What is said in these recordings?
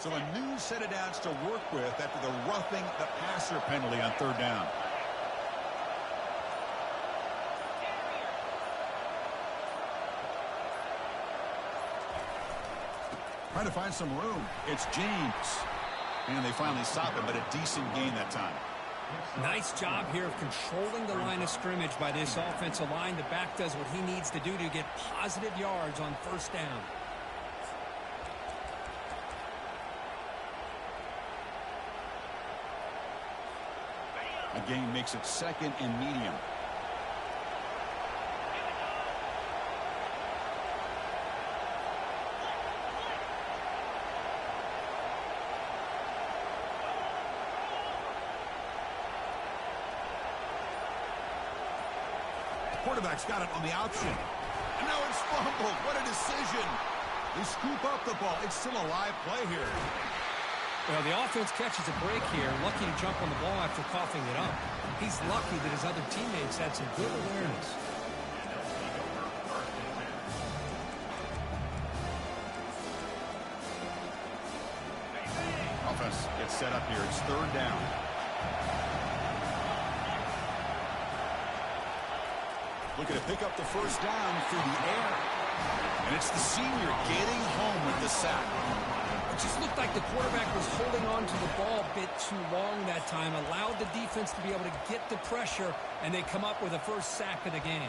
So a new set of downs to work with after the roughing the passer penalty on third down. Trying to find some room. It's James. And they finally stop him, but a decent gain that time. Nice job here of controlling the line of scrimmage by this offensive line. The back does what he needs to do to get positive yards on first down. A gain makes it second and medium. Quarterback's got it on the option. And now it's fumbled. What a decision. They scoop up the ball. It's still a live play here. Well, the offense catches a break here. Lucky to jump on the ball after coughing it up. He's lucky that his other teammates had some good awareness. Offense gets set up here. It's third down. Looking to pick up the first down through the air. And it's the senior getting home with the sack. It just looked like the quarterback was holding on to the ball a bit too long that time, allowed the defense to be able to get the pressure, and they come up with the first sack of the game.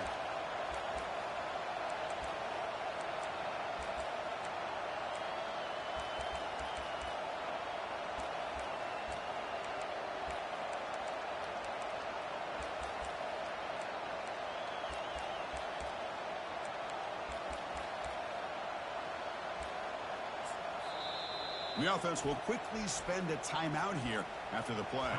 The offense will quickly spend a timeout here after the play.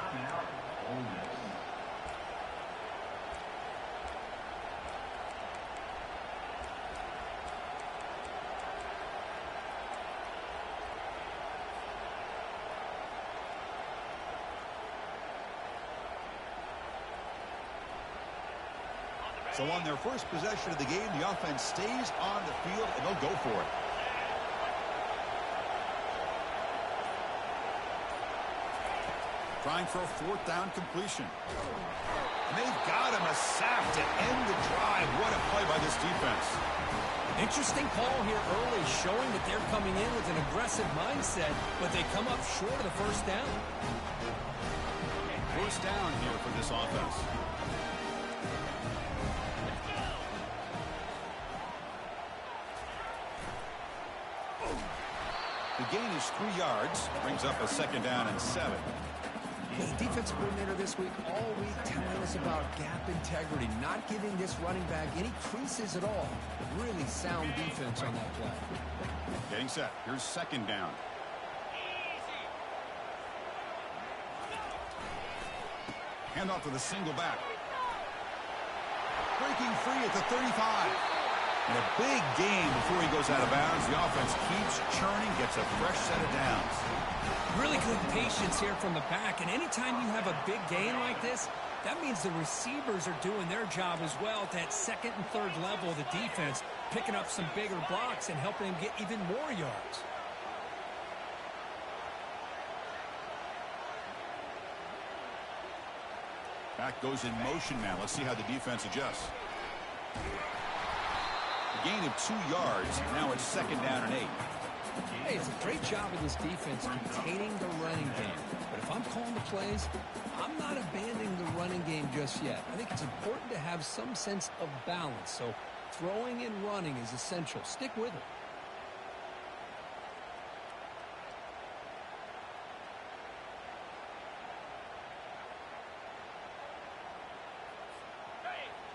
So on their first possession of the game, the offense stays on the field, and they'll go for it. Trying for a fourth down completion. And they've got him a sack to end the drive. What a play by this defense. Interesting call here early, showing that they're coming in with an aggressive mindset, but they come up short of the first down. First down here for this offense. The gain is 3 yards. Brings up a second down and 7. The defensive coordinator this week, all week, telling us about gap integrity, not giving this running back any creases at all. Really sound defense on that play. Getting set. Here's second down. Handoff to the single back. Breaking free at the 35. And a big gain before he goes out of bounds. The offense keeps churning, gets a fresh set of downs. Really good patience here from the back, and anytime you have a big gain like this, that means the receivers are doing their job as well at that second and third level of the defense, picking up some bigger blocks and helping them get even more yards. Back goes in motion now. Let's see how the defense adjusts. A gain of 2 yards. Now it's second down and 8. Hey, it's a great job of this defense containing the running game. But if I'm calling the plays, I'm not abandoning the running game just yet. I think it's important to have some sense of balance. So throwing and running is essential. Stick with it.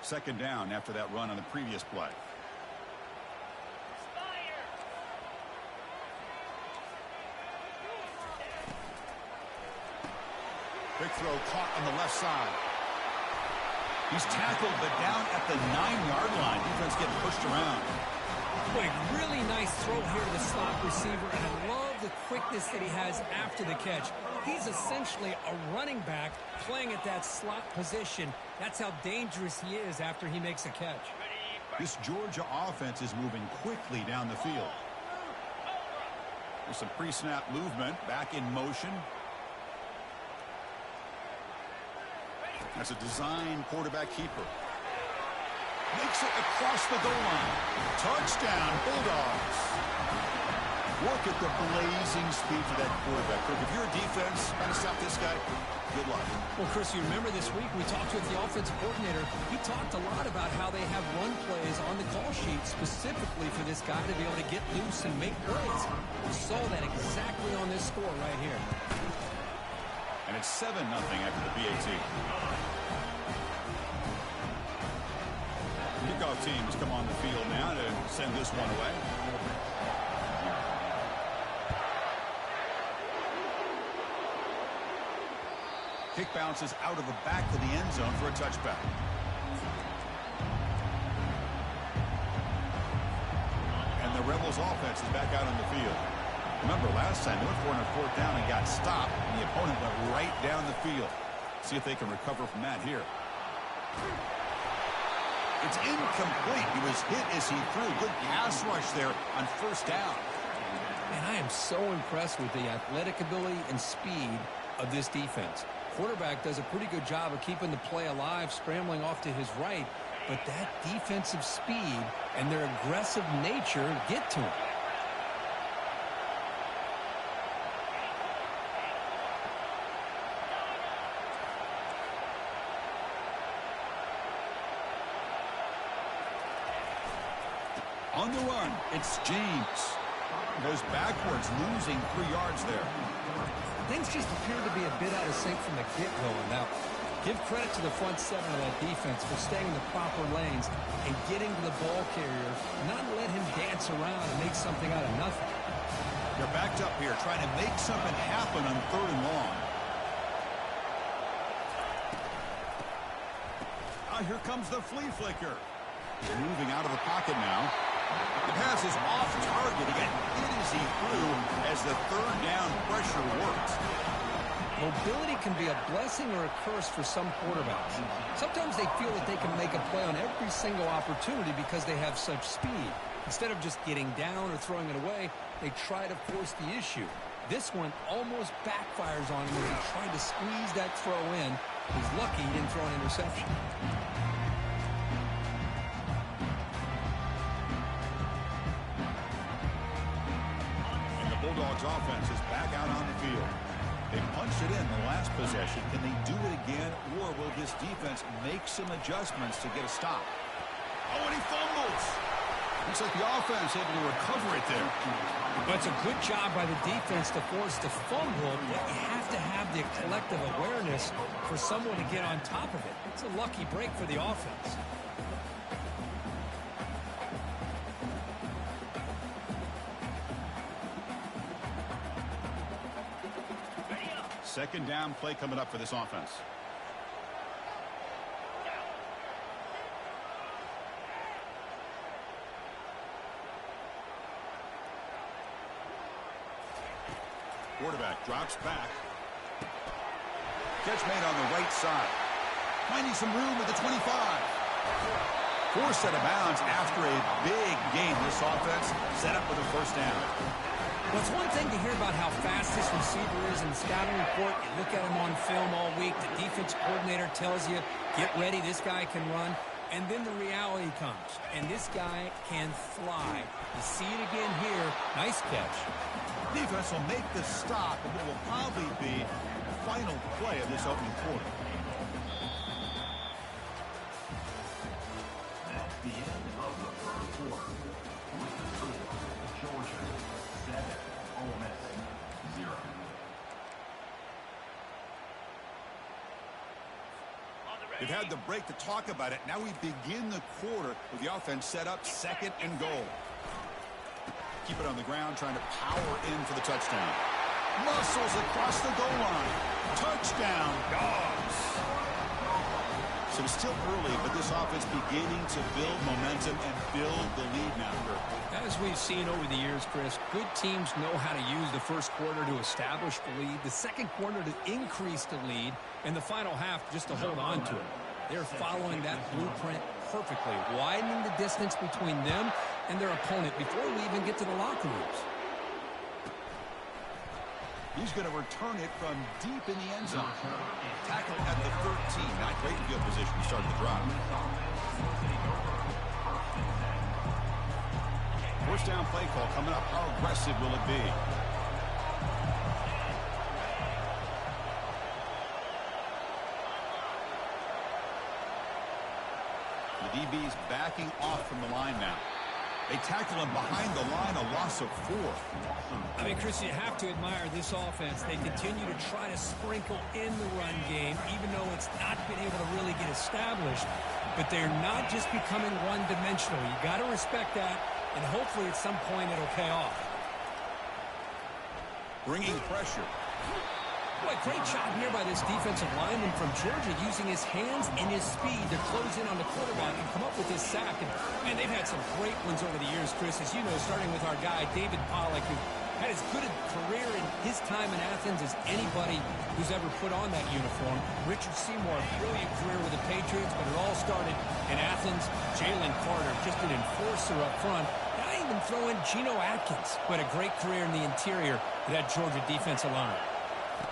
Second down after that run on the previous play. Quick throw caught on the left side. He's tackled, but down at the 9-yard line. Defense getting pushed around. Boy, really nice throw here to the slot receiver, and I love the quickness that he has after the catch. He's essentially a running back playing at that slot position. That's how dangerous he is after he makes a catch. This Georgia offense is moving quickly down the field. There's some pre-snap movement. Back in motion. That's a design quarterback keeper. Makes it across the goal line. Touchdown, Bulldogs. Look at the blazing speed for that quarterback. Kirk, if you're a defense trying to stop this guy, good luck. Well, Chris, you remember this week we talked with the offensive coordinator. He talked a lot about how they have run plays on the call sheet specifically for this guy to be able to get loose and make plays. We saw that exactly on this score right here. And it's 7-0 after the PAT. Kickoff teams come on the field now to send this one away. Kick bounces out of the back of the end zone for a touchback. And the Rebels offense is back out on the field. Remember, last time they went for it on 4th down and got stopped, and the opponent went right down the field. See if they can recover from that here. It's incomplete. He was hit as he threw. Good pass rush there on 1st down. And I am so impressed with the athletic ability and speed of this defense. Quarterback does a pretty good job of keeping the play alive, scrambling off to his right, but that defensive speed and their aggressive nature get to him. On the run, it's James. Goes backwards, losing 3 yards there. Things just appear to be a bit out of sync from the get-go. Now, give credit to the front 7 of that defense for staying in the proper lanes and getting to the ball carrier, not let him dance around and make something out of nothing. They're backed up here, trying to make something happen on 3rd and long. Here comes the flea flicker. Moving out of the pocket now. The pass is off target. He got hit as he threw as the 3rd down pressure works. Mobility can be a blessing or a curse for some quarterbacks. Sometimes they feel that they can make a play on every single opportunity because they have such speed. Instead of just getting down or throwing it away, they try to force the issue. This one almost backfires on him as he tried to squeeze that throw in. He's lucky he didn't throw an interception. Bulldogs offense is back out on the field. They punched it in the last possession. Can they do it again, or will this defense make some adjustments to get a stop? Oh, and he fumbles. Looks like the offense able to recover it there. But it's a good job by the defense to force the fumble, but you have to have the collective awareness for someone to get on top of it. It's a lucky break for the offense. Second down play coming up for this offense. Quarterback drops back. Catch made on the right side. Finding some room at the 25. Forced out of bounds after a big game. This offense set up with a 1st down. Well, it's one thing to hear about how fast this receiver is in the scouting report. You look at him on film all week. The defense coordinator tells you, get ready, this guy can run. And then the reality comes, and this guy can fly. You see it again here. Nice catch. Defense will make the stop, and it will probably be the final play of this opening quarter. At the end of the 1st quarter, Georgia 7, Ole Miss 0. They've had the break to talk about it. Now we begin the quarter with the offense set up 2nd and goal. Keep it on the ground, trying to power in for the touchdown. Muscles across the goal line. Touchdown, Dogs. So it's still early, but this offense beginning to build momentum and build the lead now. As we've seen over the years, Chris, good teams know how to use the 1st quarter to establish the lead, the 2nd quarter to increase the lead, and the final half just to hold on to it. They're following that blueprint perfectly, widening the distance between them and their opponent before we even get to the locker rooms. He's going to return it from deep in the end zone. Tackle at the 13. Not great field position to start the drive. First down play call coming up. How aggressive will it be? The DB's backing off from the line now. They tackle him behind the line, a loss of 4. I mean, Chris, you have to admire this offense. They continue to try to sprinkle in the run game, even though it's not been able to really get established. But they're not just becoming one-dimensional. You got to respect that, and hopefully at some point it'll pay off. Bringing pressure. Boy, great job here by this defensive lineman from Georgia, using his hands and his speed to close in on the quarterback and come up with this sack. And, man, they've had some great ones over the years, Chris, as you know, starting with our guy, David Pollack, who had as good a career in his time in Athens as anybody who's ever put on that uniform. Richard Seymour, brilliant career with the Patriots, but it all started in Athens. Jalen Carter, just an enforcer up front. And I even throw in Geno Atkins, who had a great career in the interior of that Georgia defensive line.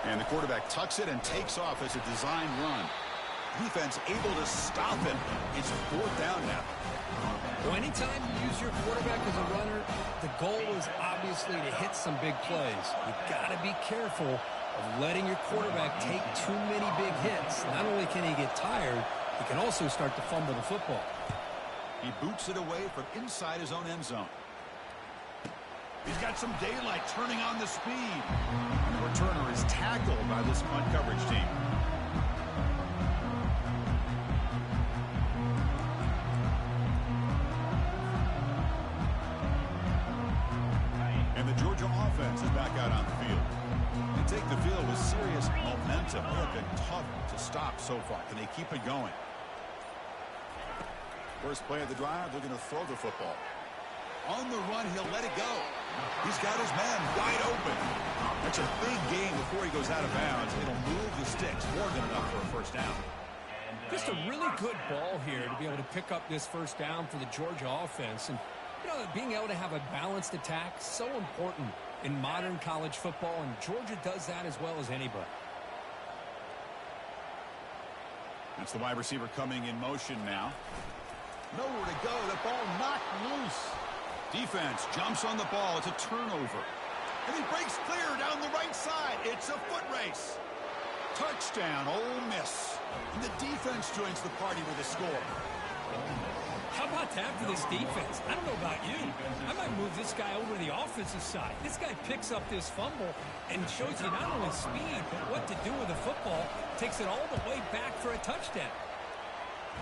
And the quarterback tucks it and takes off as a design run. Defense able to stop him. It's 4th down now. Well, anytime you use your quarterback as a runner, the goal is obviously to hit some big plays. You got to be careful of letting your quarterback take too many big hits. Not only can he get tired, he can also start to fumble the football. He boots it away from inside his own end zone. He's got some daylight, turning on the speed. And the returner is tackled by this punt coverage team. And the Georgia offense is back out on the field. They take the field with serious momentum. They have been tough to stop so far. Can they keep it going? First play of the drive, they're going to throw the football. On the run, he'll let it go. He's got his man wide open. That's a big gain before he goes out of bounds. It'll move the sticks more than enough for a first down. Just a really good ball here to be able to pick up this first down for the Georgia offense. And, you know, being able to have a balanced attack, so important in modern college football, and Georgia does that as well as anybody. That's the wide receiver coming in motion now. Nowhere to go. The ball knocked loose. Defense jumps on the ball. It's a turnover. And he breaks clear down the right side. It's a foot race. Touchdown, Ole Miss. And the defense joins the party with a score. How about that for this defense? I don't know about you. I might move this guy over to the offensive side. This guy picks up this fumble and shows you not only speed, but what to do with the football. Takes it all the way back for a touchdown.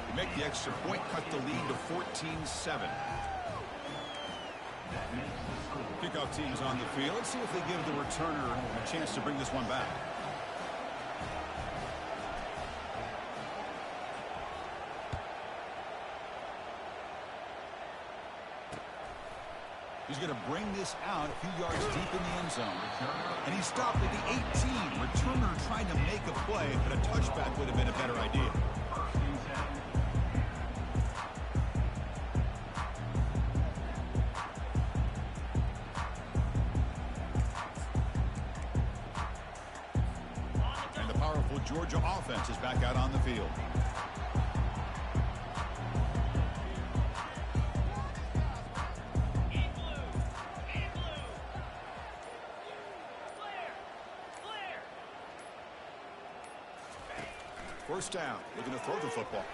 They make the extra point, cut the lead to 14-7. Kickoff team is on the field. Let's see if they give the returner a chance to bring this one back. He's going to bring this out a few yards deep in the end zone. And he stopped at the 18. Returner trying to make a play, but a touchback would have been a better idea. And the powerful Georgia offense is back out on the field. First down. They're going to throw the football.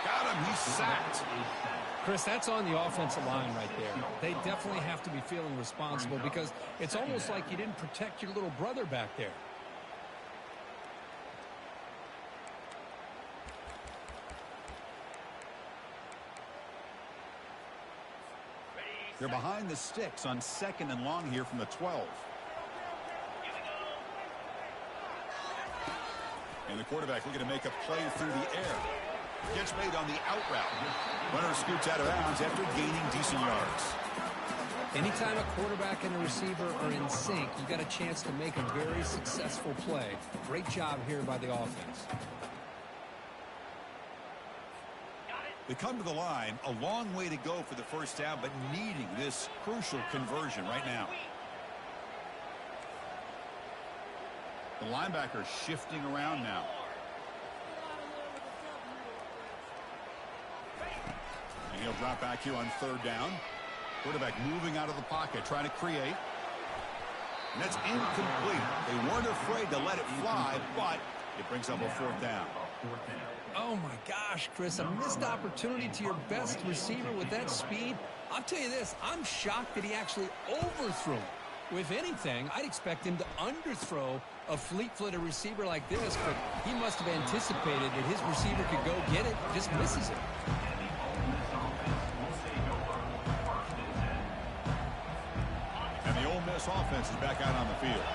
Got him. He's sacked. Chris, that's on the offensive line right there. They definitely have to be feeling responsible because it's almost like you didn't protect your little brother back there. They're behind the sticks on 2nd and long here from the 12. And the quarterback looking to make a play through the air. Gets made on the out route. Runner scoots out of bounds after gaining decent yards. Anytime a quarterback and a receiver are in sync, you got a chance to make a very successful play. Great job here by the offense. They come to the line, a long way to go for the first down, but needing this crucial conversion right now. The linebacker shifting around now. And he'll drop back here on 3rd down. Quarterback moving out of the pocket, trying to create. And that's incomplete. They weren't afraid to let it fly, but it brings up a 4th down. Oh, my gosh, Chris, a missed opportunity to your best receiver with that speed. I'll tell you this, I'm shocked that he actually overthrew him. If anything, I'd expect him to underthrow a fleet-footed receiver like this, but he must have anticipated that his receiver could go get it, just misses it. And the Ole Miss offense is back out on the field.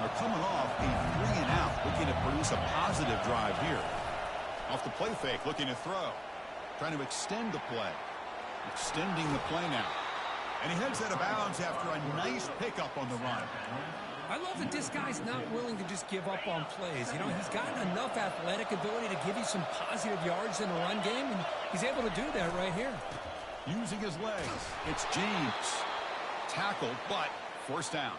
They're coming off a 3-and-out, looking to produce a positive drive here. Off the play fake, looking to throw. Trying to extend the play. Extending the play now. And he heads out of bounds after a nice pickup on the run. I love that this guy's not willing to just give up on plays. You know, he's got enough athletic ability to give you some positive yards in the run game, and he's able to do that right here. Using his legs, it's James. Tackled, but forced down.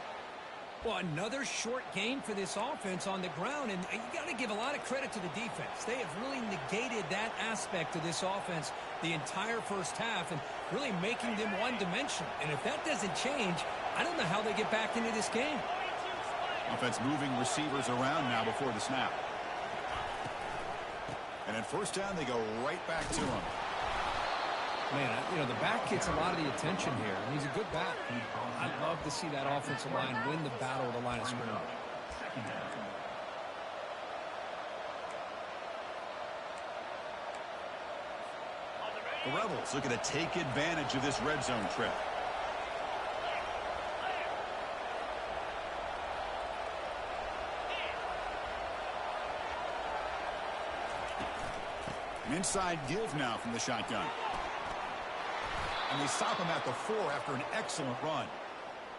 Well, another short game for this offense on the ground, and you got to give a lot of credit to the defense. They have really negated that aspect of this offense the entire first half and really making them one-dimensional. And if that doesn't change, I don't know how they get back into this game. Offense moving receivers around now before the snap. And at 1st down, they go right back to him. Man, you know, the back gets a lot of the attention here, and he's a good back. I'd love to see that offensive line win the battle at the line of scrimmage. The Rebels looking to take advantage of this red zone trip. An inside give now from the shotgun. And they stop him at the 4 after an excellent run.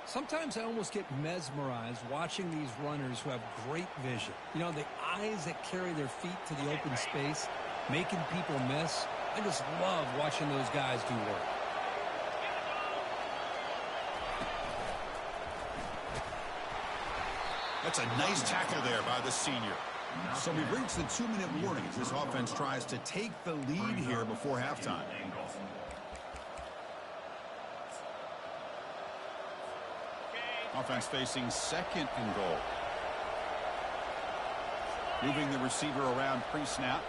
Sometimes I almost get mesmerized watching these runners who have great vision. You know, the eyes that carry their feet to the open space, making people miss. I just love watching those guys do work. That's a nice tackle there by the senior. So we've reached the 2-minute warning as this offense tries to take the lead here before halftime. Offense facing 2nd and goal. Moving the receiver around pre-snap.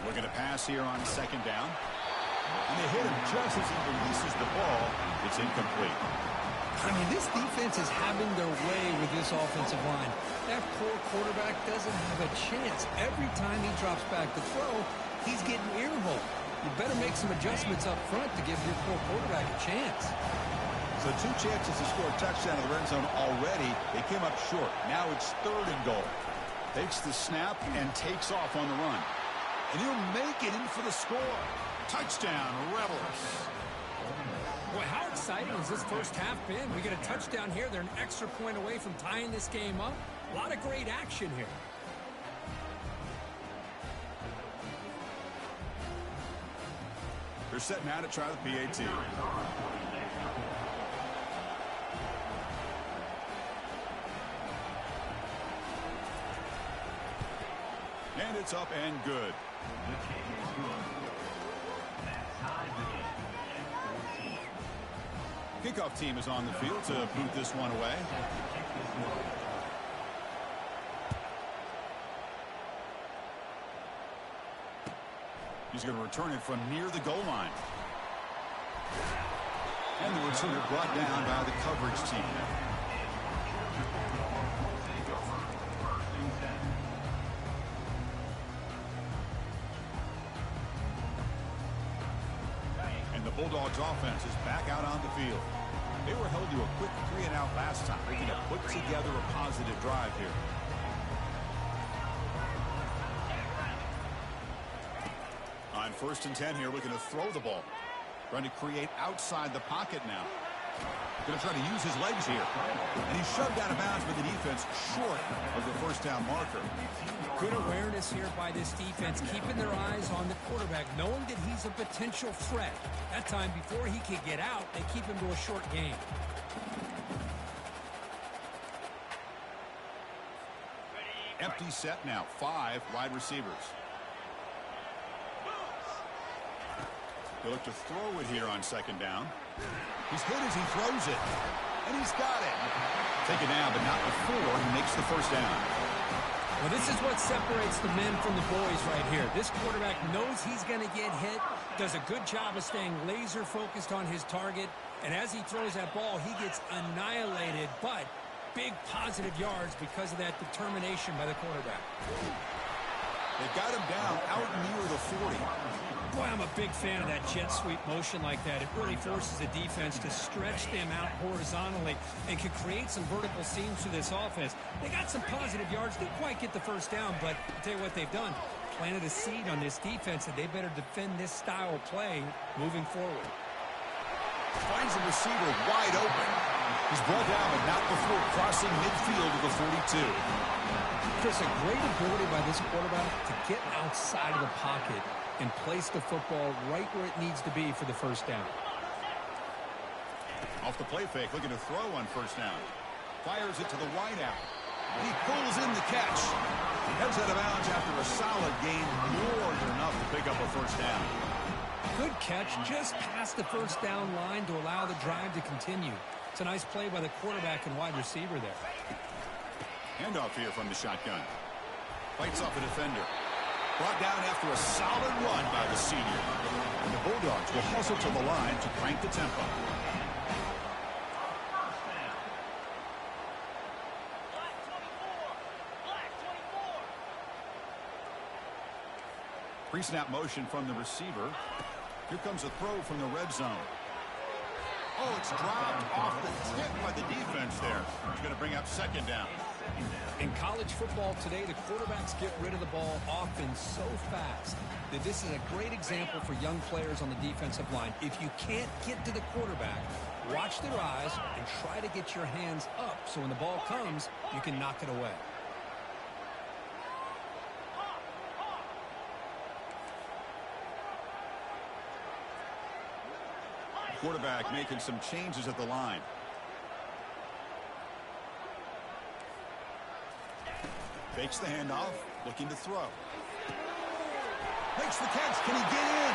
Looking to pass here on 2nd down. And they hit him just as he releases the ball. It's incomplete. I mean, this defense is having their way with this offensive line. That poor quarterback doesn't have a chance. Every time he drops back to throw, he's getting earholed. You better make some adjustments up front to give your poor quarterback a chance. So 2 chances to score a touchdown in the red zone already. They came up short. Now it's 3rd and goal. Takes the snap and takes off on the run. And he'll make it in for the score. Touchdown, Rebels. Boy, how exciting has this first half been? We get a touchdown here. They're an extra point away from tying this game up. A lot of great action here. They're set now to try the PAT. And it's up and good. Kickoff team is on the field to boot this one away. He's going to return it from near the goal line. And the returner brought down by the coverage team. And the Bulldogs offense is back out on the field. They were held to a quick 3-and-out last time. They're going to put together a positive drive here. On 1st and 10 here, looking to throw the ball. Trying to create outside the pocket now. Going to try to use his legs here. And he's shoved out of bounds by the defense short of the first down marker. Good awareness here by this defense, keeping their eyes on the quarterback, knowing that he's a potential threat. That time, before he could get out, they keep him to a short game. Empty set now. 5 wide receivers. He'll look to throw it here on second down. He's hit as he throws it. And he's got it. Take it now, but not before he makes the first down. Well, this is what separates the men from the boys right here. This quarterback knows he's going to get hit, does a good job of staying laser focused on his target, and as he throws that ball, he gets annihilated, but big positive yards because of that determination by the quarterback. They've got him down out near the 40. Boy, I'm a big fan of that jet sweep motion like that. It really forces the defense to stretch them out horizontally and can create some vertical seams through this offense. They got some positive yards. Didn't quite get the first down, but I'll tell you what they've done. Planted a seed on this defense, and they better defend this style of play moving forward. Finds the receiver wide open. He's brought down, but not before crossing midfield of the 42. Chris, a great ability by this quarterback to get outside of the pocket and place the football right where it needs to be for the first down. Off the play fake, looking to throw on first down. Fires it to the wideout. He pulls in the catch. He heads out of bounds after a solid gain, more than enough to pick up a first down. Good catch, just past the first down line to allow the drive to continue. It's a nice play by the quarterback and wide receiver there. Handoff here from the shotgun. Fights off a defender. Brought down after a solid run by the senior. And the Bulldogs will hustle to the line to crank the tempo. Pre-snap motion from the receiver. Here comes a throw from the red zone. Oh, it's dropped off the tip by the defense there. It's going to bring up second down. In college football today, the quarterbacks get rid of the ball often so fast that this is a great example for young players on the defensive line. If you can't get to the quarterback, watch their eyes and try to get your hands up so when the ball comes, you can knock it away. Quarterback making some changes at the line. Fakes the handoff, looking to throw. Makes the catch. Can he get in?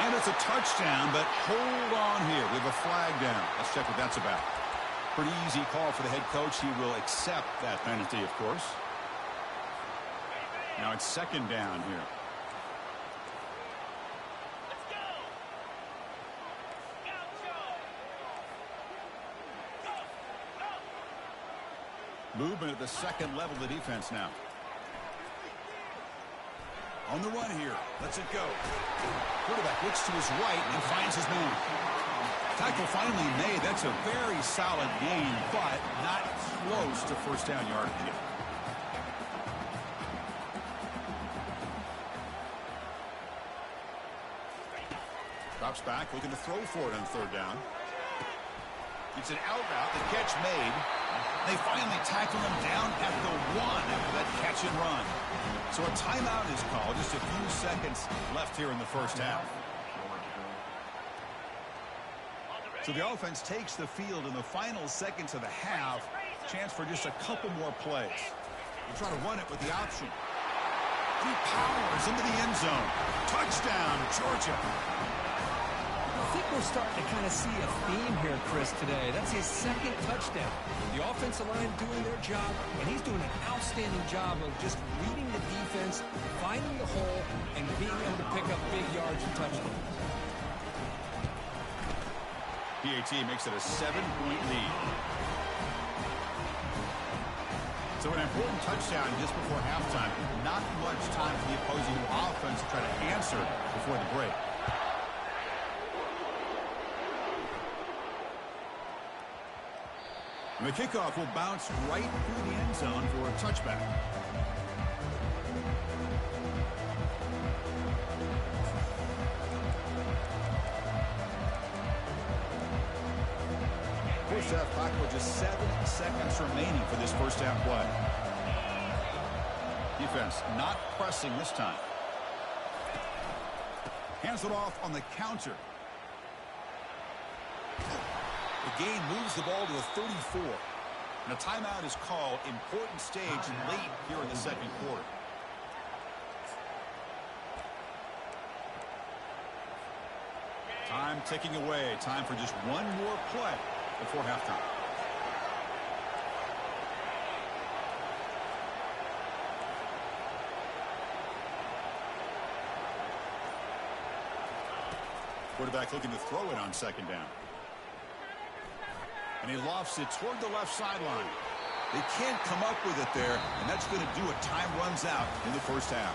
And it's a touchdown, but hold on here. We have a flag down. Let's check what that's about. Pretty easy call for the head coach. He will accept that penalty, of course. Now it's second down here. Movement at the second level of the defense now. On the run here. Lets it go. Quarterback looks to his right and finds his man. Tackle finally made. That's a very solid gain, but not close to first down yardage yet. Drops back, looking to throw for it on third down. It's an out route. The catch made. They finally tackle him down at the 1 after that catch and run. So a timeout is called. Just a few seconds left here in the first half. So the offense takes the field in the final seconds of the half. Chance for just a couple more plays. We'll try to run it with the option. He powers into the end zone. Touchdown, Georgia. I think we're starting to kind of see a theme here, Chris, today. That's his second touchdown. The offensive line doing their job, and he's doing an outstanding job of just reading the defense, finding the hole, and being able to pick up big yards and touchdowns. PAT makes it a 7-point lead. So an important touchdown just before halftime. Not much time for the opposing offense to try to answer before the break. And the kickoff will bounce right through the end zone for a touchback. first half clock with just 7 seconds remaining for this first half play. Defense not pressing this time. Hands it off on the counter. The game moves the ball to a 34. And a timeout is called. Important stage late here in the second quarter. Time ticking away. Time for just one more play before halftime. Quarterback looking to throw it on second down. And he lofts it toward the left sideline. They can't come up with it there, and that's going to do it. Time runs out in the first half.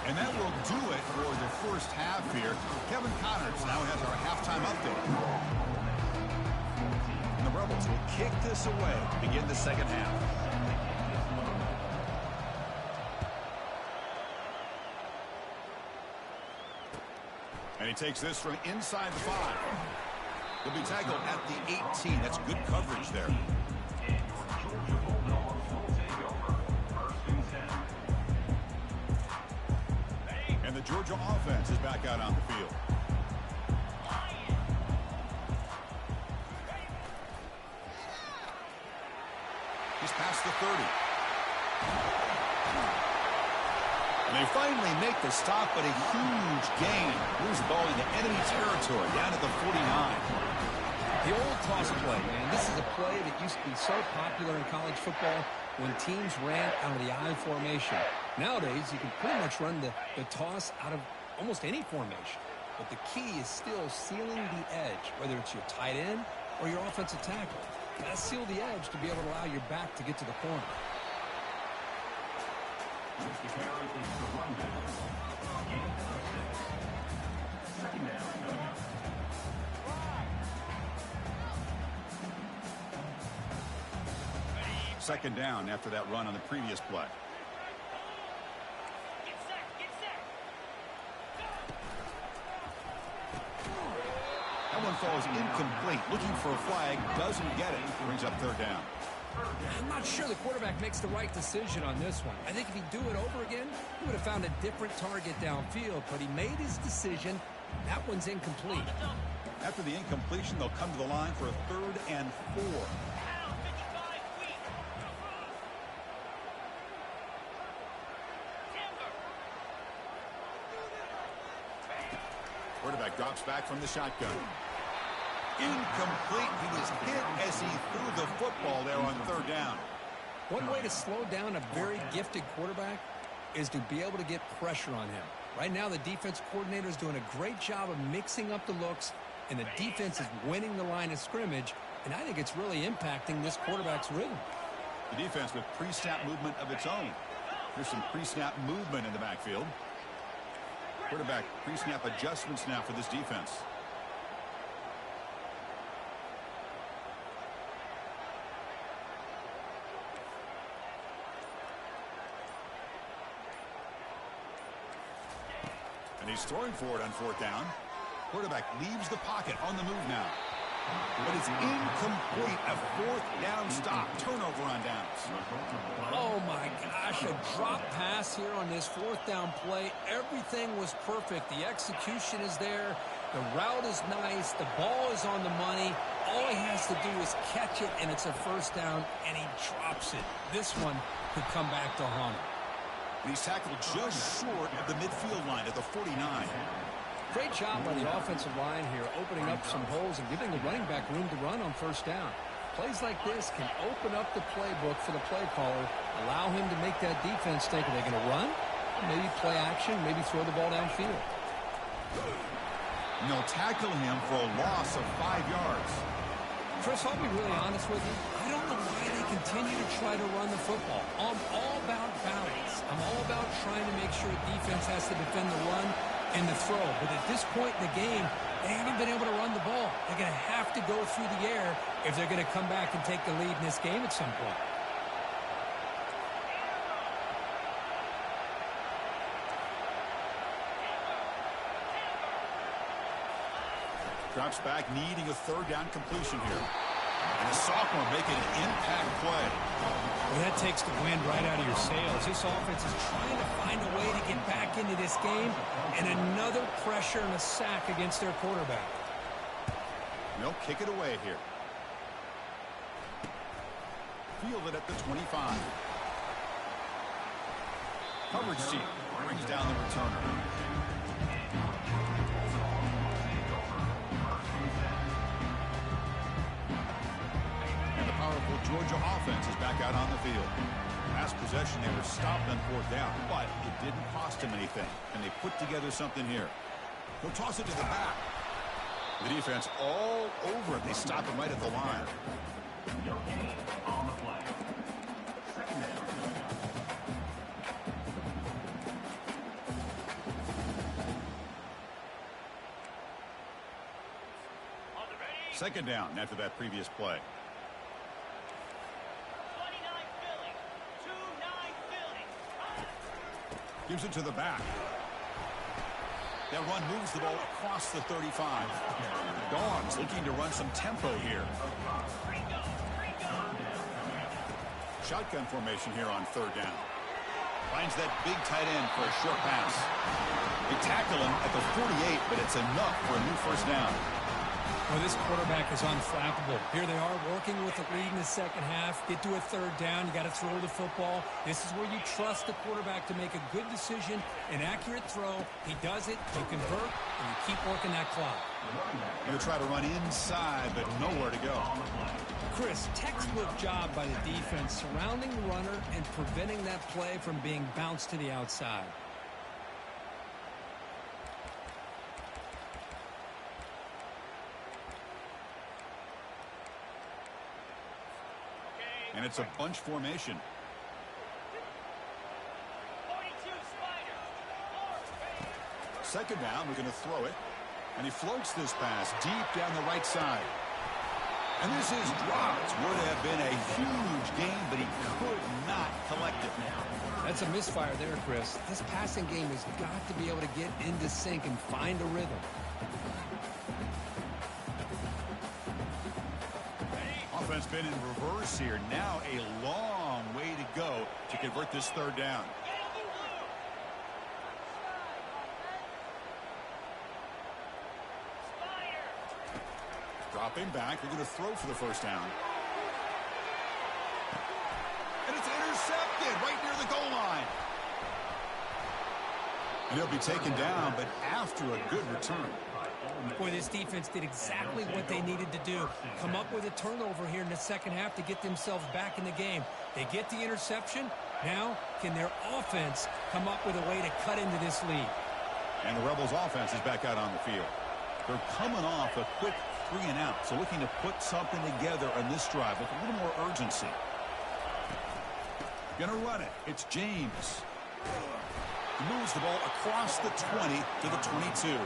And that will do it for the first half here. Kevin Connors now has our halftime update. And the Rebels will kick this away to begin the second half. And he takes this from inside the 5. He'll be tackled at the 18. That's good coverage there. And the Georgia offense is back out on the field. He's past the 30. And they finally make the stop, but a huge gain. Moves the ball into enemy territory, down at the 49. The old toss play, man. This is a play that used to be so popular in college football when teams ran out of the I formation. Nowadays, you can pretty much run the toss out of almost any formation. But the key is still sealing the edge, whether it's your tight end or your offensive tackle. You gotta seal the edge to be able to allow your back to get to the corner. Second down after that run on the previous play. That one falls incomplete. Looking for a flag. Doesn't get it. Brings up third down. I'm not sure the quarterback makes the right decision on this one. I think if he'd do it over again, he would have found a different target downfield. But he made his decision. That one's incomplete. After the incompletion, they'll come to the line for a 3rd and 4. Quarterback drops back from the shotgun. Incomplete. He was hit as he threw the football there on 3rd down. One way to slow down a very gifted quarterback is to be able to get pressure on him. Right now, the defense coordinator is doing a great job of mixing up the looks, and the defense is winning the line of scrimmage, and I think it's really impacting this quarterback's rhythm. The defense with pre-snap movement of its own. There's some pre-snap movement in the backfield. Quarterback pre-snap adjustments now for this defense. And he's throwing for it on 4th down. Quarterback leaves the pocket on the move now. But it's incomplete. A 4th down stop. Turnover on downs. Oh, my gosh. A drop pass here on this 4th down play. Everything was perfect. The execution is there. The route is nice. The ball is on the money. All he has to do is catch it, and it's a 1st down, and he drops it. This one could come back to haunt him. And he's tackled just short of the midfield line at the 49. Great job by the offensive line here, opening up some holes and giving the running back room to run on 1st down. Plays like this can open up the playbook for the play caller, allow him to make that defense think, are they going to run? Maybe play action, maybe throw the ball downfield. And they'll tackle him for a loss of 5 yards. Chris, I'll be really honest with you. I don't know why they continue to try to run the football. I'm all about balance. I'm all about trying to make sure defense has to defend the run and the throw. But at this point in the game, they haven't been able to run the ball. They're going to have to go through the air if they're going to come back and take the lead in this game at some point. Drops back, needing a 3rd down completion here. And a sophomore making an impact play. Well, that takes the wind right out of your sails. This offense is trying to find a way to get back into this game, and another pressure and a sack against their quarterback. They'll kick it away here. Field it at the 25. Coverage team brings down the returner. And the powerful Georgia offense is back out on the field. Last possession, they were stopped on 4th down, but it didn't cost them anything. And they put together something here. He'll toss it to the back. The defense all over it. They stop him right at the line. On the play. Second down after that previous play. 29 Philly. 2-9 Philly. Gives it to the back. That run moves the ball across the 35. The Dogs looking to run some tempo here. Shotgun formation here on 3rd down. Finds that big tight end for a short pass. They tackle him at the 48, but it's enough for a new 1st down. Well, this quarterback is unflappable. Here they are working with the lead in the second half. Get to a 3rd down. You got to throw the football. This is where you trust the quarterback to make a good decision, an accurate throw. He does it, you convert, and you keep working that clock. Going to try to run inside, but nowhere to go. Chris, textbook job by the defense surrounding the runner and preventing that play from being bounced to the outside. And it's a bunch formation. 42 Spider. Second down, we're going to throw it. And he floats this pass deep down the right side. And this is dropped. Would have been a huge gain, but he could not collect it. That's a misfire there, Chris. This passing game has got to be able to get into sync and find a rhythm. Offense been in reverse here. Now a long way to go to convert this 3rd down. Dropping back. They're going to throw for the 1st down. And it's intercepted right near the goal line. And he'll be taken down, but after a good return. Boy, this defense did exactly what they needed to do. Come up with a turnover here in the second half to get themselves back in the game. They get the interception. Now, can their offense come up with a way to cut into this lead? And the Rebels offense is back out on the field. They're coming off a quick 3-and-out, so looking to put something together on this drive with a little more urgency. Gonna run it. It's James. He moves the ball across the 20 to the 22.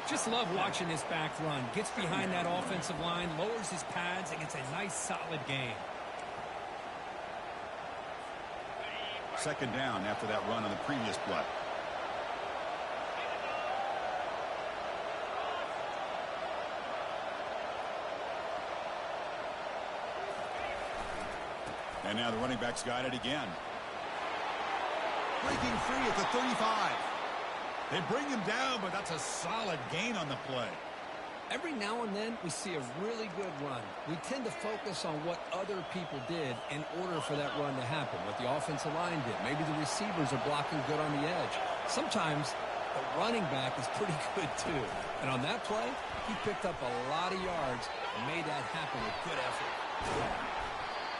Just love watching this back run. Gets behind that offensive line, lowers his pads, and gets a nice, solid gain. Second down after that run on the previous play. And now the running back's got it again. Breaking free at the 35. They bring him down, but that's a solid gain on the play. Every now and then, we see a really good run. We tend to focus on what other people did in order for that run to happen, what the offensive line did. Maybe the receivers are blocking good on the edge. Sometimes the running back is pretty good, too. And on that play, he picked up a lot of yards and made that happen with good effort.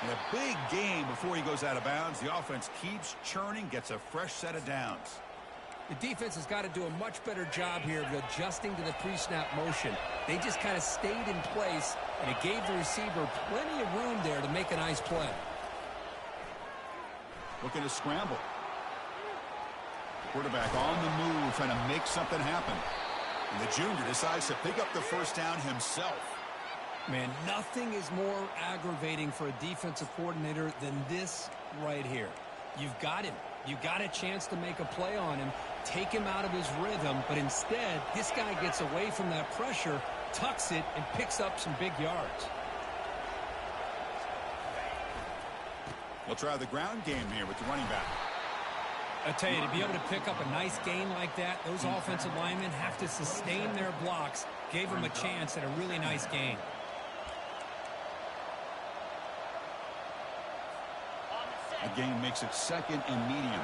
And a big gain before he goes out of bounds. The offense keeps churning, gets a fresh set of downs. The defense has got to do a much better job here of adjusting to the pre-snap motion. They just kind of stayed in place, and it gave the receiver plenty of room there to make a nice play. Looking to scramble. Quarterback on the move, trying to make something happen. And the junior decides to pick up the 1st down himself. Man, nothing is more aggravating for a defensive coordinator than this right here. You've got him. You got a chance to make a play on him, take him out of his rhythm, but instead, this guy gets away from that pressure, tucks it, and picks up some big yards. They'll try the ground game here with the running back. I tell you, to be able to pick up a nice gain like that, those offensive linemen have to sustain their blocks. Gave them a chance at a really nice gain. A gain makes it second and medium.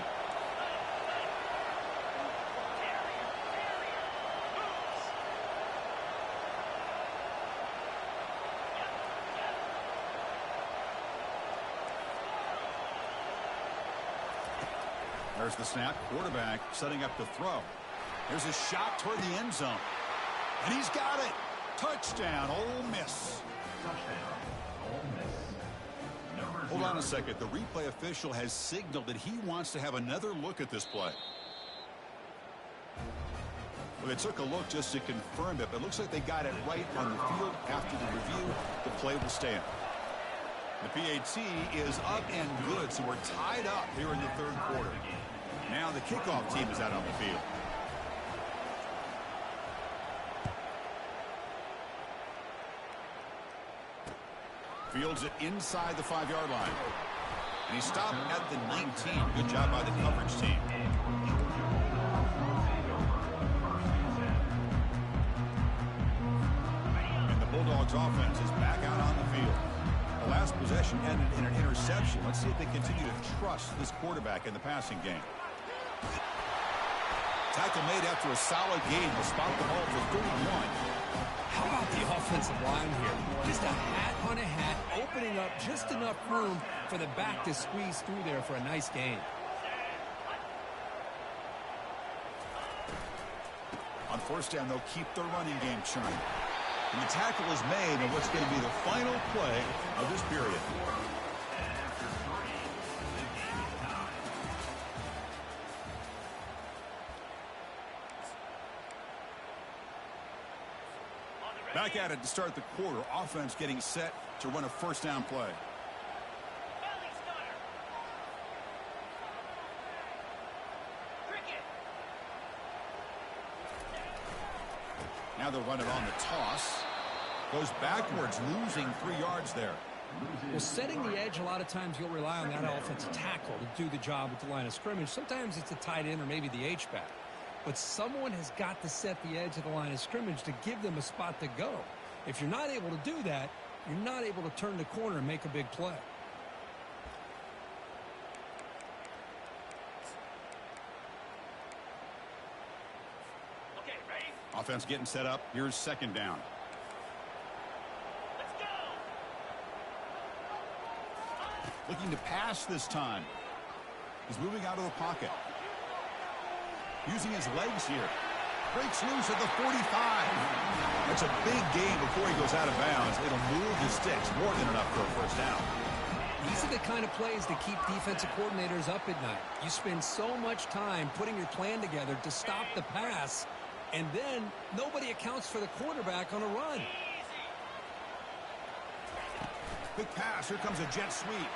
There's the snap. Quarterback setting up to throw. There's a shot toward the end zone. And he's got it. Touchdown, Ole Miss. Hold on a second. The replay official has signaled that he wants to have another look at this play. Well, they took a look just to confirm it, but it looks like they got it right on the field. After the review, the play will stand. The PAT is up and good, so we're tied up here in the third quarter. Now the kickoff team is out on the field. Fields it inside the 5-yard line. And he stopped at the 19. Good job by the coverage team. And the Bulldogs offense is back out on the field. The last possession ended in an interception. Let's see if they continue to trust this quarterback in the passing game. Tackle made after a solid gain to spot the ball for 31. How about the offensive line here? Just a hat on a hat, opening up just enough room for the back to squeeze through there for a nice gain. On first down, they'll keep the running game churning. And the tackle is made on what's going to be the final play of this period. Back at it to start the quarter. Offense getting set to run a first down play. Belly stunner. Cricket. Now they'll run it on the toss. Goes backwards, losing 3 yards there. Well, setting the edge, a lot of times you'll rely on that offensive tackle to do the job at the line of scrimmage. Sometimes it's a tight end or maybe the H-back. But someone has got to set the edge of the line of scrimmage to give them a spot to go. If you're not able to do that, you're not able to turn the corner and make a big play. Okay, ready? Offense getting set up. Here's second down. Let's go. Looking to pass this time. He's moving out of the pocket. Using his legs here. Breaks loose at the 45. That's a big gain before he goes out of bounds. It'll move the sticks. More than enough for a first down. These are the kind of plays that keep defensive coordinators up at night. You spend so much time putting your plan together to stop the pass, and then nobody accounts for the quarterback on a run. Quick pass. Here comes a jet sweep.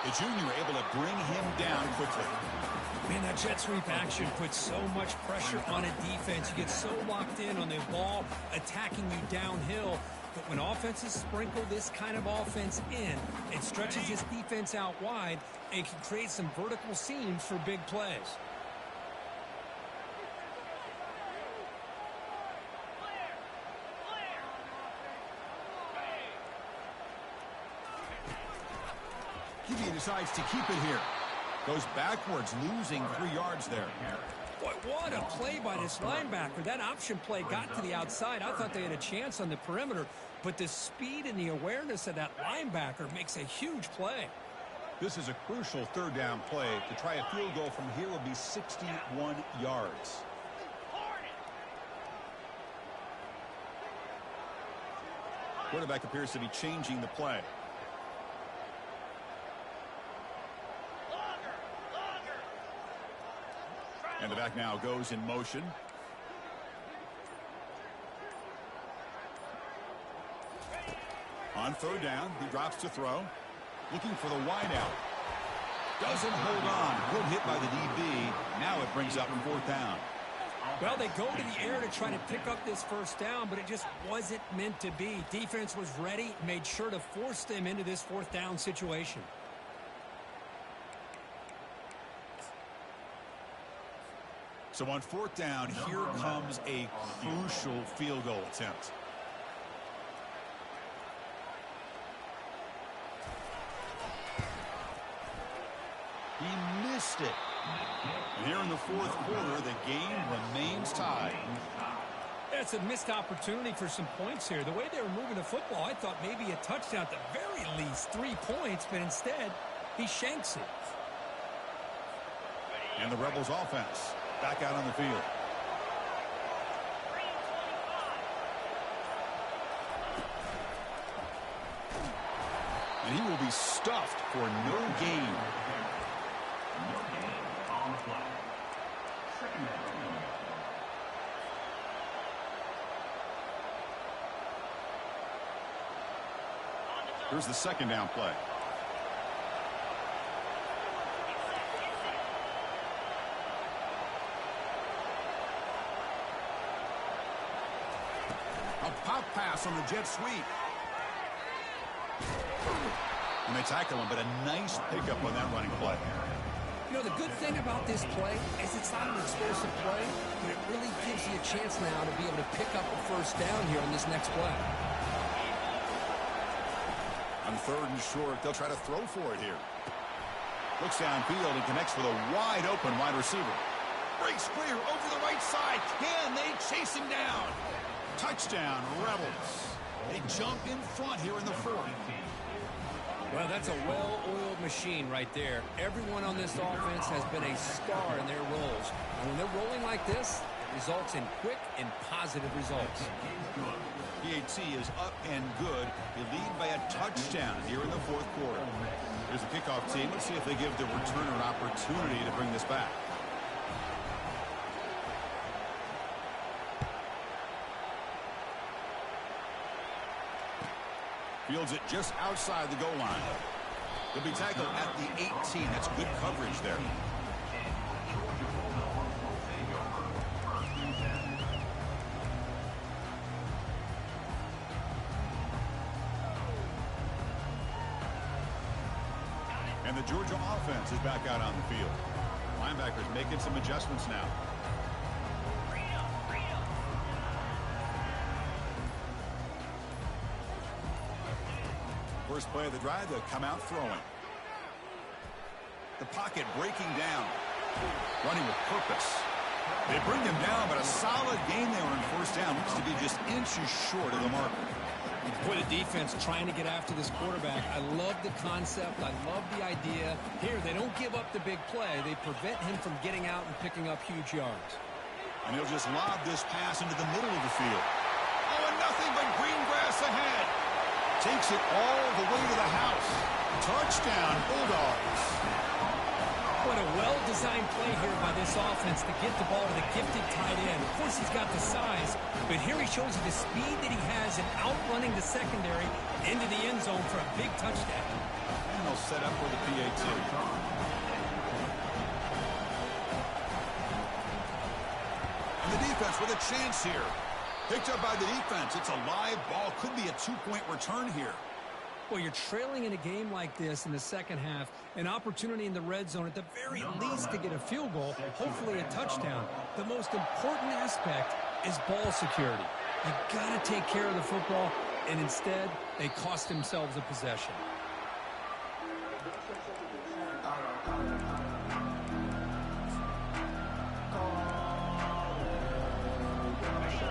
The junior able to bring him down quickly. Man, that jet sweep action puts so much pressure on a defense. You get so locked in on the ball attacking you downhill. But when offenses sprinkle this kind of offense in, it stretches this defense out wide and can create some vertical seams for big plays. QB decides to keep it here. Goes backwards, losing 3 yards there. Boy, what a play by this linebacker. That option play got to the outside. I thought they had a chance on the perimeter, but the speed and the awareness of that linebacker makes a huge play. This is a crucial third down play. To try a field goal from here would be 61 yards. Quarterback appears to be changing the play. And the back now goes in motion. On third down, he drops to throw. Looking for the wideout. Doesn't hold on. Good hit by the DB. Now it brings up fourth down. Well, they go to the air to try to pick up this first down, but it just wasn't meant to be. Defense was ready, made sure to force them into this fourth down situation. So on fourth down, here comes a crucial field goal attempt. He missed it. And here in the fourth quarter, the game remains tied. That's a missed opportunity for some points here. The way they were moving the football, I thought maybe a touchdown, at the very least 3 points, but instead, he shanks it. And the Rebels offense back out on the field. And he will be stuffed for no gain. No gain on the flag. Second down. Here's the second down play. A pop pass on the jet sweep. And they tackle him, but a nice pickup on that running play. You know, the good thing about this play is it's not an explosive play, but it really gives you a chance now to be able to pick up a first down here on this next play. On third and short, they'll try to throw for it here. Looks downfield and connects with a wide open wide receiver. Breaks clear over the right side. Can they chase him down? Touchdown, Rebels. They jump in front here in the fourth. Well, that's a well-oiled machine right there. Everyone on this offense has been a star in their roles. And when they're rolling like this, it results in quick and positive results. PAT is up and good. They lead by a touchdown here in the fourth quarter. Here's the kickoff team. Let's see if they give the returner an opportunity to bring this back. Fields it just outside the goal line. He'll be tackled at the 18. That's good coverage there. And the Georgia offense is back out on the field. Linebackers making some adjustments now. First play of the drive, they'll come out throwing. The pocket breaking down. Running with purpose. They bring him down, but a solid game there on first down. Looks to be just inches short of the marker. Boy, the defense trying to get after this quarterback. I love the concept. I love the idea. Here, they don't give up the big play. They prevent him from getting out and picking up huge yards. And he'll just lob this pass into the middle of the field. Oh, and nothing but green grass ahead. Takes it all the way to the house. Touchdown, Bulldogs. What a well-designed play here by this offense to get the ball to the gifted tight end. Of course, he's got the size, but here he shows you the speed that he has in outrunning the secondary into the end zone for a big touchdown. And they'll set up for the PAT. And the defense with a chance here. Picked up by the defense. It's a live ball. Could be a two-point return here. Well, you're trailing in a game like this in the second half. An opportunity in the red zone at the very least to get a field goal, hopefully a touchdown. The most important aspect is ball security. You've got to take care of the football, and instead, they cost themselves a possession.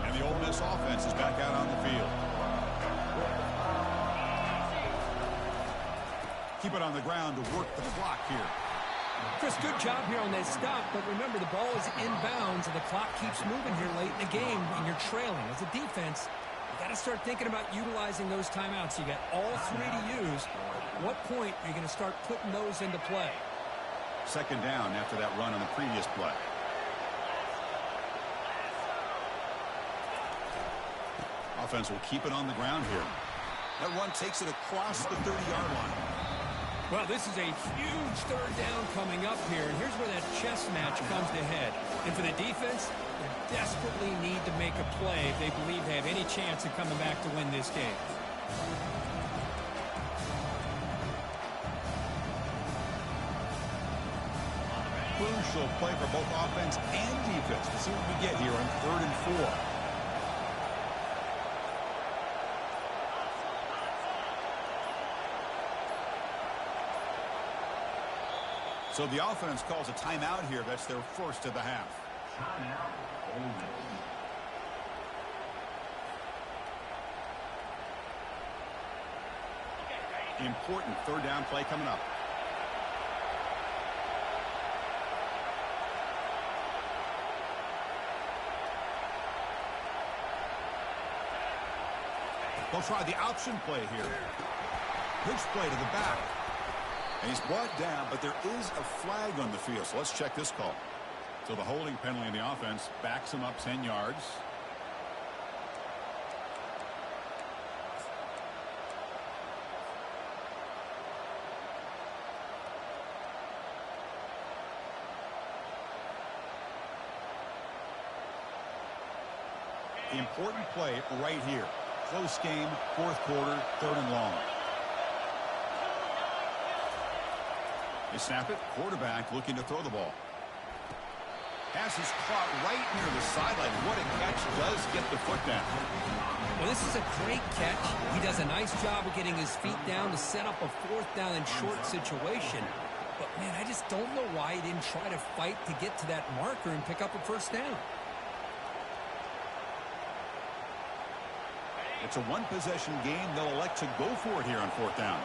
And the Ole Miss offense is back out on the field. Keep it on the ground to work the clock here. Chris, good job here on that stop, but remember the ball is inbounds and the clock keeps moving here late in the game and you're trailing. As a defense, you got to start thinking about utilizing those timeouts. You got all three to use. At what point are you going to start putting those into play? Second down after that run on the previous play. Offense will keep it on the ground here. That run takes it across the 30-yard line. Well, this is a huge third down coming up here, and here's where that chess match comes to head. And for the defense, they desperately need to make a play if they believe they have any chance of coming back to win this game. Crucial play for both offense and defense. Let's see what we get here on 3rd and 4. So the offense calls a timeout here. That's their first of the half. Timeout. Ole Miss. Important third down play coming up. They'll try the option play here. Pitch play to the back. And he's brought down, but there is a flag on the field. So let's check this call. So the holding penalty in the offense backs him up 10 yards. The important play right here. Close game, 4th quarter, 3rd and long. They snap it. Quarterback looking to throw the ball. Pass is caught right near the sideline. What a catch. Does get the foot down. Well, this is a great catch. He does a nice job of getting his feet down to set up a 4th down and short situation. But, man, I just don't know why he didn't try to fight to get to that marker and pick up a 1st down. It's a one-possession game. They'll elect to go for it here on 4th down.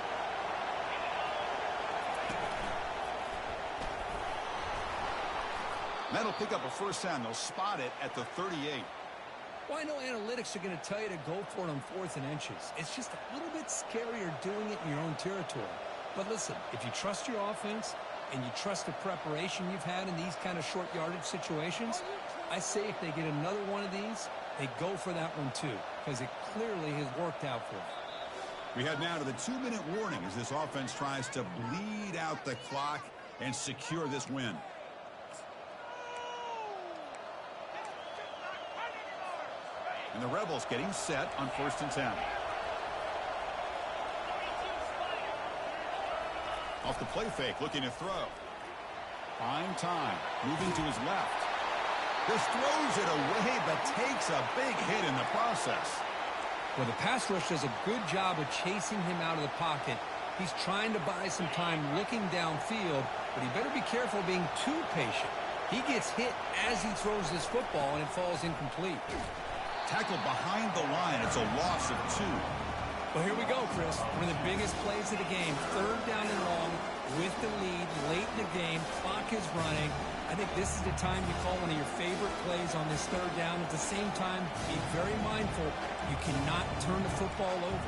That'll pick up a 1st down. They'll spot it at the 38. Well, I know analytics are going to tell you to go for it on 4th and inches. It's just a little bit scarier doing it in your own territory. But listen, if you trust your offense and you trust the preparation you've had in these kind of short yardage situations, I say if they get another one of these, they go for that one too, because it clearly has worked out for them. We head now to the 2-minute warning as this offense tries to bleed out the clock and secure this win. And the Rebels getting set on 1st and 10. Off the play fake, looking to throw. Fine time, moving to his left. Just throws it away, but takes a big hit in the process. Well, the pass rush does a good job of chasing him out of the pocket. He's trying to buy some time looking downfield, but he better be careful being too patient. He gets hit as he throws this football, and it falls incomplete. Tackled behind the line. It's a loss of 2. Well, here we go, Chris. One of the biggest plays of the game. 3rd down and long with the lead late in the game. Clock is running. I think this is the time you call one of your favorite plays on this 3rd down. At the same time, be very mindful. You cannot turn the football over.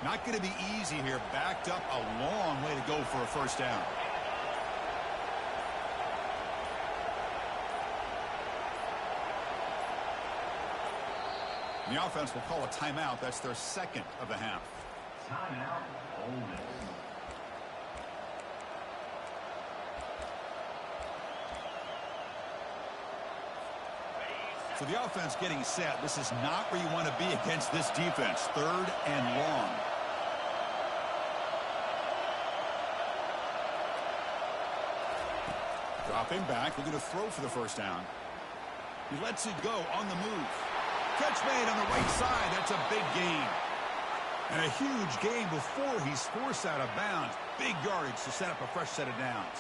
Not going to be easy here. Backed up a long way to go for a 1st down. The offense will call a timeout. That's their 2nd of the half. Timeout. Ole Miss. So the offense getting set. This is not where you want to be against this defense. 3rd and long. Dropping back, looking to throw for the 1st down. He lets it go on the move. Catch made on the right side. That's a big gain. And a huge gain before he's forced out of bounds. Big yardage to set up a fresh set of downs.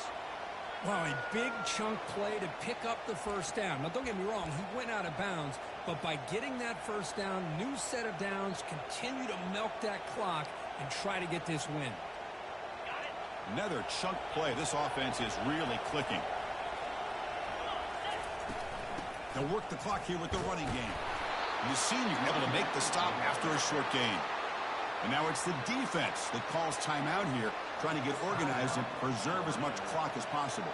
Wow, a big chunk play to pick up the 1st down. Now, don't get me wrong, he went out of bounds, but by getting that 1st down, new set of downs, continue to milk that clock and try to get this win. Another chunk play. This offense is really clicking. They'll work the clock here with the running game. And the senior able to make the stop after a short gain. And now it's the defense that calls timeout here, trying to get organized and preserve as much clock as possible.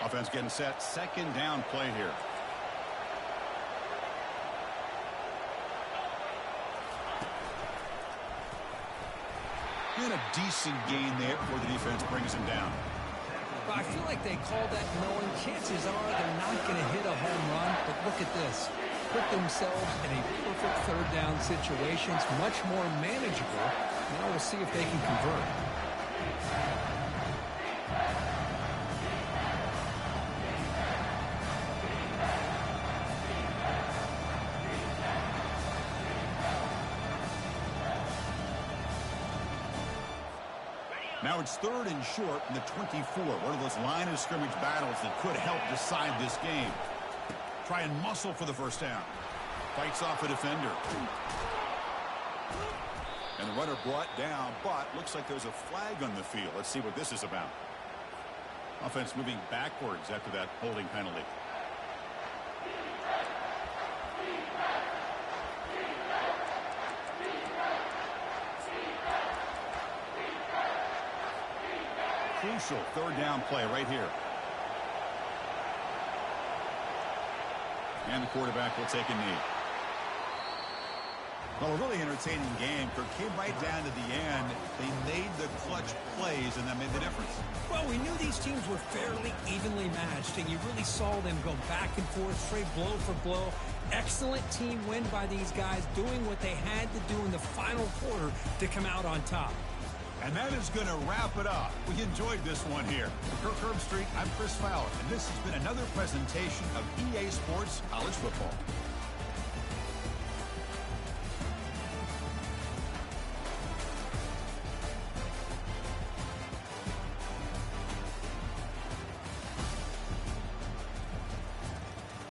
Offense getting set. Second down play here. And a decent gain there before the defense brings him down. But I feel like they called that knowing chances are they're not going to hit a home run. But look at this. Put themselves in a perfect third down situation. It's much more manageable. Now we'll see if they can convert. Now it's third and short in the 24. One of those line of scrimmage battles that could help decide this game. Try and muscle for the first down. Fights off a defender. And the runner brought down, but looks like there's a flag on the field. Let's see what this is about. Offense moving backwards after that holding penalty. Crucial third down play right here. And the quarterback will take a knee. Well, a really entertaining game. It came right down to the end. They made the clutch plays, and that made the difference. Well, we knew these teams were fairly evenly matched, and you really saw them go back and forth, trade blow for blow. Excellent team win by these guys, doing what they had to do in the final quarter to come out on top. And that is going to wrap it up. We enjoyed this one here. For Kirk Herbstreit, I'm Chris Fowler, and this has been another presentation of EA Sports College Football.